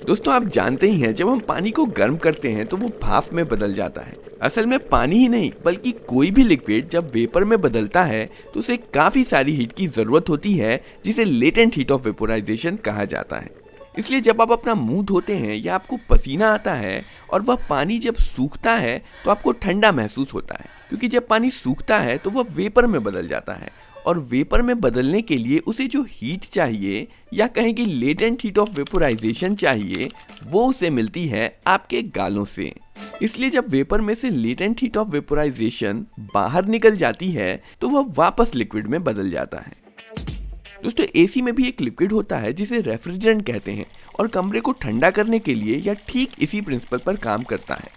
दोस्तों आप जानते ही हैं जब हम पानी को गर्म करते हैं तो वो भाप में बदल जाता है। असल में पानी ही नहीं बल्कि कोई भी लिक्विड जब वेपर में बदलता है तो उसे काफी सारी हीट की जरूरत होती है जिसे लेटेंट हीट ऑफ वेपोराइजेशन कहा जाता है। इसलिए जब आप अपना मुंह धोते हैं या आपको पसीना आता है और वह पानी जब सूखता है तो आपको ठंडा महसूस होता है, क्योंकि जब पानी सूखता है तो वह वेपर में बदल जाता है और वेपर में बदलने के लिए उसे जो हीट चाहिए या कहें कि लेटेंट हीट ऑफ वेपोराइजेशन चाहिए वो उसे मिलती है आपके गालों से। इसलिए जब वेपर में से लेटेंट हीट ऑफ वेपोराइजेशन बाहर निकल जाती है तो वह वापस लिक्विड में बदल जाता है। दोस्तों एसी में भी एक लिक्विड होता है जिसे रेफ्रिजरेंट कहते हैं और कमरे को ठंडा करने के लिए या ठीक इसी प्रिंसिपल पर काम करता है।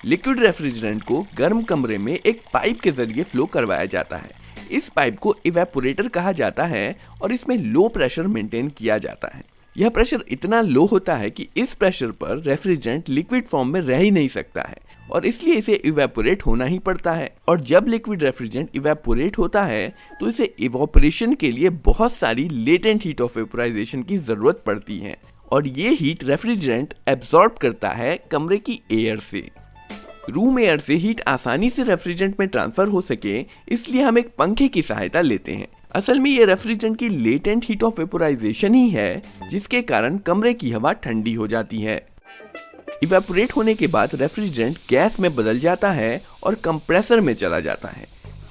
लिक्विड रेफ्रिजरेंट को गर्म कमरे में एक पाइप के जरिए फ्लो करवाया जाता है। इस पाइप को इवेपोरेटर कहा जाता है और इसमें लो प्रेशर मेंटेन किया जाता है। यह प्रेशर इतना लो होता है कि इस प्रेशर पर रेफ्रिजरेंट लिक्विड फॉर्म में रह ही नहीं सकता है और इसलिए इसे इवेपोरेट होना ही पड़ता है। और जब लिक्विड रेफ्रिजरेंट इवेपोरेट होता है तो इसे इवेपोरेशन के लिए बहुत सारी लेटेंट हीट ऑफ वेपोराइजेशन की जरूरत पड़ती है और ये हीट रेफ्रिजरेंट एब्जॉर्ब करता है कमरे की एयर से। रूम एयर से हीट आसानी से रेफ्रिजरेंट में ट्रांसफर हो सके इसलिए हम एक पंखे की सहायता लेते हैं। असल में ये रेफ्रिजरेंट की लेटेंट हीट ऑफ वेपोराइजेशन ही है जिसके कारण कमरे की हवा ठंडी हो जाती है। इवेपोरेट होने के बाद रेफ्रिजरेंट गैस में बदल जाता है और कंप्रेसर में चला जाता है।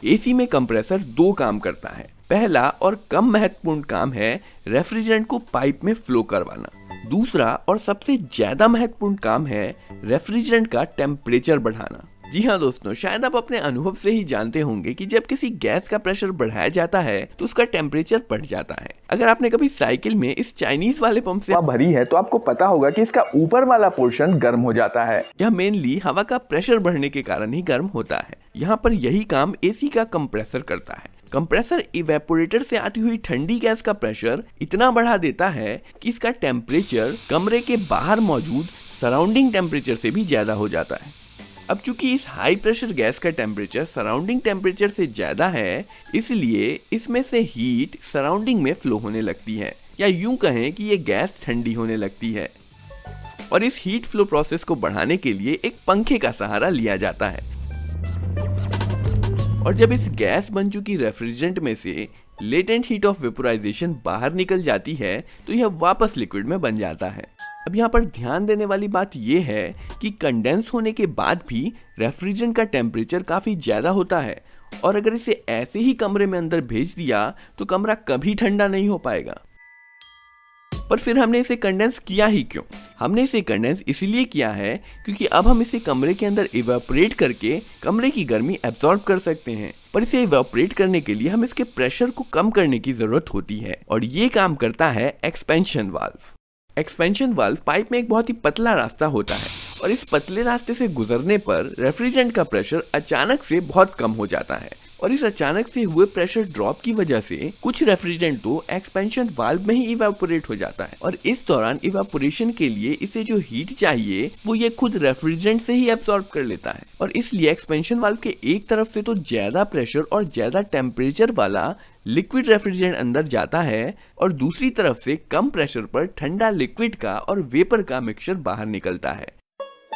एसी में कंप्रेसर दो काम करता है। पहला और कम महत्वपूर्ण काम है रेफ्रिजरेंट को पाइप में फ्लो करवाना। दूसरा और सबसे ज्यादा महत्वपूर्ण काम है रेफ्रिजरेंट का टेम्परेचर बढ़ाना। जी हाँ दोस्तों, शायद आप अपने अनुभव से ही जानते होंगे कि जब किसी गैस का प्रेशर बढ़ाया जाता है तो उसका टेम्परेचर बढ़ जाता है। अगर आपने कभी साइकिल में इस चाइनीज वाले पंप से हवा भरी है तो आपको पता होगा कि इसका ऊपर वाला पोर्शन गर्म हो जाता है। यह मेनली हवा का प्रेशर बढ़ने के कारण ही गर्म होता है। यहाँ पर यही काम एसी का कंप्रेसर करता है। कंप्रेसर इवेपोरेटर से आती हुई ठंडी गैस का प्रेशर इतना बढ़ा देता है कि इसका टेम्परेचर कमरे के बाहर मौजूद सराउंडिंग टेम्परेचर से भी ज्यादा हो जाता है। अब चूंकि इस हाई प्रेशर गैस का टेम्परेचर सराउंडिंग टेम्परेचर से ज्यादा है इसलिए इसमें से हीट सराउंडिंग में फ्लो होने लगती है, या यूं कहें कि ये गैस ठंडी होने लगती है। और इस हीट फ्लो प्रोसेस को बढ़ाने के लिए एक पंखे का सहारा लिया जाता है। और जब इस गैस बन चुकी रेफ्रिजरेंट में से लेटेंट हीट ऑफ वेपोराइजेशन बाहर निकल जाती है तो यह वापस लिक्विड में बन जाता है। अब यहाँ पर ध्यान देने वाली बात यह है कि कंडेंस होने के बाद भी रेफ्रिजरेंट का टेम्परेचर काफी ज्यादा होता है और अगर इसे ऐसे ही कमरे में अंदर भेज दिया तो कमरा कभी ठंडा नहीं हो पाएगा। पर फिर हमने इसे कंडेंस किया ही क्यों? हमने इसे कंडेंस इसलिए किया है क्योंकि अब हम इसे कमरे के अंदर इवेपोरेट करके कमरे की गर्मी एब्जॉर्ब कर सकते हैं। पर इसे इवेपोरेट करने के लिए हम इसके प्रेशर को कम करने की जरूरत होती है और ये काम करता है expansion valve. Expansion valve pipe में एक बहुत ही पतला रास्ता होता है और इस पतले रास्ते से गुजरने पर रेफ्रिजरेंट का प्रेशर अचानक से बहुत कम हो जाता है और इस अचानक से हुए प्रेशर ड्रॉप की वजह से कुछ रेफ्रिजरेंट तो एक्सपेंशन वाल्व में ही इवेपोरेट हो जाता है और इस दौरान इवेपोरेशन के लिए इसे जो हीट चाहिए वो ये खुद रेफ्रिजरेंट से ही एब्सॉर्ब कर लेता है और इसलिए एक्सपेंशन वाल्व के एक तरफ से तो ज्यादा प्रेशर और ज्यादा टेम्परेचर वाला लिक्विड रेफ्रिजरेंट अंदर जाता है और दूसरी तरफ से कम प्रेशर पर ठंडा लिक्विड का और वेपर का मिक्सचर बाहर निकलता है।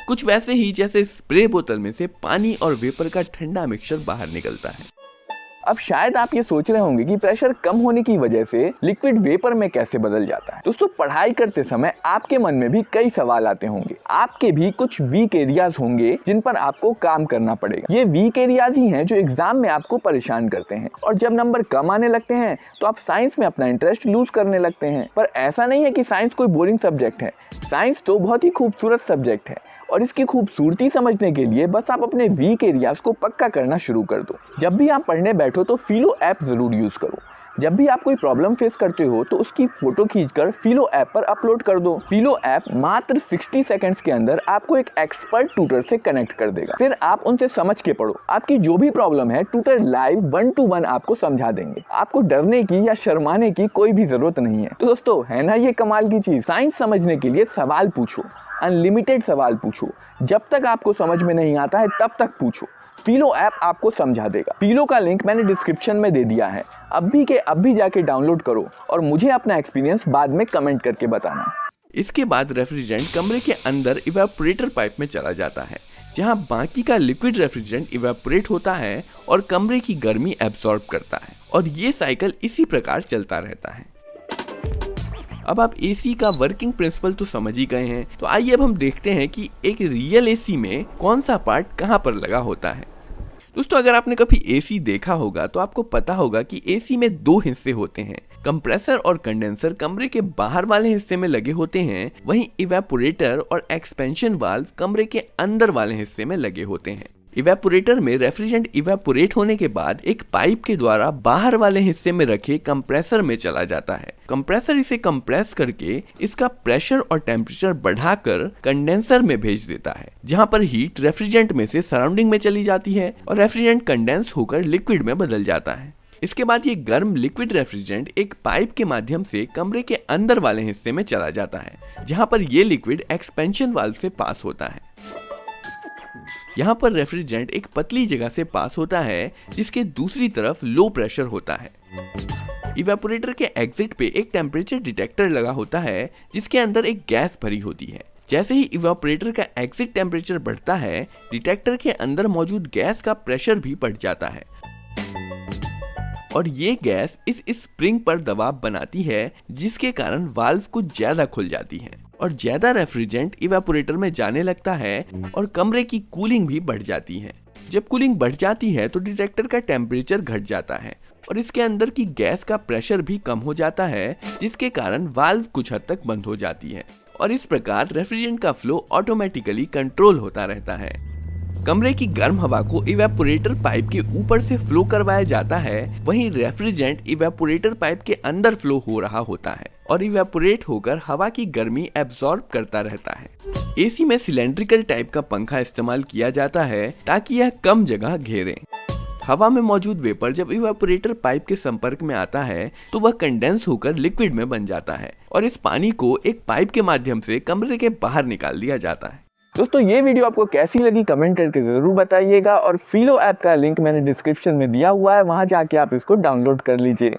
कुछ वैसे ही जैसे स्प्रे बोतल में से पानी और वेपर का ठंडा मिक्सचर बाहर निकलता है। अब शायद आप ये सोच रहे होंगे कि प्रेशर कम होने की वजह से लिक्विड वेपर में कैसे बदल जाता है। दोस्तों पढ़ाई करते समय आपके मन में भी कई सवाल आते होंगे। आपके भी कुछ वीक एरियाज होंगे जिन पर आपको काम करना पड़ेगा। ये वीक एरियाज ही हैं जो एग्जाम में आपको परेशान करते हैं और जब नंबर कम आने लगते हैं तो आप साइंस में अपना इंटरेस्ट लूज करने लगते हैं। पर ऐसा नहीं है कि साइंस कोई बोरिंग सब्जेक्ट है। साइंस तो बहुत ही खूबसूरत सब्जेक्ट है और इसकी खूबसूरती समझने के लिए बस आप अपने वीक एरियाज को पक्का करना शुरू कर दो। जब भी आप पढ़ने बैठो तो फिलो ऐप जरूर यूज करो। जब भी आप कोई प्रॉब्लम फेस करते हो तो उसकी फोटो खींचकर फिलो ऐप पर अपलोड कर दो। फिलो ऐप मात्र 60 सेकंड्स के अंदर आपको एक एक्सपर्ट ट्यूटर से कनेक्ट कर देगा। फिर आप उनसे समझ के पढ़ो। आपकी जो भी प्रॉब्लम है ट्यूटर लाइव 1 to 1 आपको समझा देंगे। आपको डरने की या शर्माने की कोई भी जरूरत नहीं है। तो दोस्तों है ना ये कमाल की चीज। साइंस समझने के लिए सवाल पूछो, अनलिमिटेड सवाल पूछो। जब तक आपको समझ में नहीं आता है तब तक पूछो। फिलो ऐप आपको समझा देगा। फिलो का लिंक मैंने डिस्क्रिप्शन में दे दिया है। अभी जाके डाउनलोड करो और मुझे अपना एक्सपीरियंस बाद में कमेंट करके बताना। इसके बाद रेफ्रिजरेंट कमरे के अंदर इवेपोरेटर पाइप में चला जाता है, जहां बाकी का लिक्विड रेफ्रिजरेंट इवेपोरेट होता है और कमरे की गर्मी एब्सॉर्ब करता है, और ये साइकिल इसी प्रकार चलता रहता है। अब आप एसी का वर्किंग प्रिंसिपल तो समझ ही गए हैं, तो आइए अब हम देखते हैं कि एक रियल एसी में कौन सा पार्ट कहां पर लगा होता है। दोस्तों, अगर आपने कभी एसी देखा होगा तो आपको पता होगा कि एसी में दो हिस्से होते हैं। कंप्रेसर और कंडेंसर कमरे के बाहर वाले हिस्से में लगे होते हैं, वहीं इवेपोरेटर और एक्सपेंशन वाल्व कमरे के अंदर वाले हिस्से में लगे होते हैं। इवेपोरेटर में रेफ्रिजरेंट इवेपोरेट होने के बाद एक पाइप के द्वारा बाहर वाले हिस्से में रखे कंप्रेसर में चला जाता है। कंप्रेसर इसे कंप्रेस करके इसका प्रेशर और टेम्परेचर बढ़ाकर कंडेंसर में भेज देता है, जहां पर हीट रेफ्रिजरेंट में से सराउंडिंग में चली जाती है और रेफ्रिजरेंट कंडेंस होकर लिक्विड में बदल जाता है। इसके बाद ये गर्म लिक्विड रेफ्रिजरेंट एक पाइप के माध्यम से कमरे के अंदर वाले हिस्से में चला जाता है, जहां पर ये लिक्विड एक्सपेंशन वाल्व से पास होता है। यहाँ पर रेफ्रिजरेंट एक पतली जगह से पास होता है, जिसके दूसरी तरफ लो प्रेशर होता है। इवेपोरेटर के एग्जिट पे एक टेम्परेचर डिटेक्टर लगा होता है, जिसके अंदर एक गैस भरी होती है। जैसे ही इवेपोरेटर का एग्जिट टेम्परेचर बढ़ता है, डिटेक्टर के अंदर मौजूद गैस का प्रेशर भी बढ़ जाता है, और ये गैस इस स्प्रिंग पर दबाव बनाती है, जिसके कारण वाल्व कुछ ज्यादा खुल जाती है और ज्यादा रेफ्रिजरेंट इवेपोरेटर में जाने लगता है और कमरे की कूलिंग भी बढ़ जाती है। जब कूलिंग बढ़ जाती है तो डिटेक्टर का टेम्परेचर घट जाता है और इसके अंदर की गैस का प्रेशर भी कम हो जाता है, जिसके कारण वाल्व कुछ हद तक बंद हो जाती है और इस प्रकार रेफ्रिजरेंट का फ्लो ऑटोमेटिकली कंट्रोल होता रहता है। कमरे की गर्म हवा को इवेपोरेटर पाइप के ऊपर से फ्लो करवाया जाता है, वहीं रेफ्रिजरेंट इवेपोरेटर पाइप के अंदर फ्लो हो रहा होता है और इवेपोरेट होकर हवा की गर्मी एब्सॉर्ब करता रहता है। एसी में सिलेंड्रिकल टाइप का पंखा इस्तेमाल किया जाता है ताकि यह कम जगह घेरे। हवा में मौजूद वेपर जब इवेपोरेटर पाइप के संपर्क में आता है तो वह कंडेंस होकर लिक्विड में बन जाता है और इस पानी को एक पाइप के माध्यम से कमरे के बाहर निकाल दिया जाता है। दोस्तों, ये वीडियो आपको कैसी लगी कमेंट करके जरूर बताइएगा, और फिलो ऐप का लिंक मैंने डिस्क्रिप्शन में दिया हुआ है, वहां जाके आप इसको डाउनलोड कर लीजिए।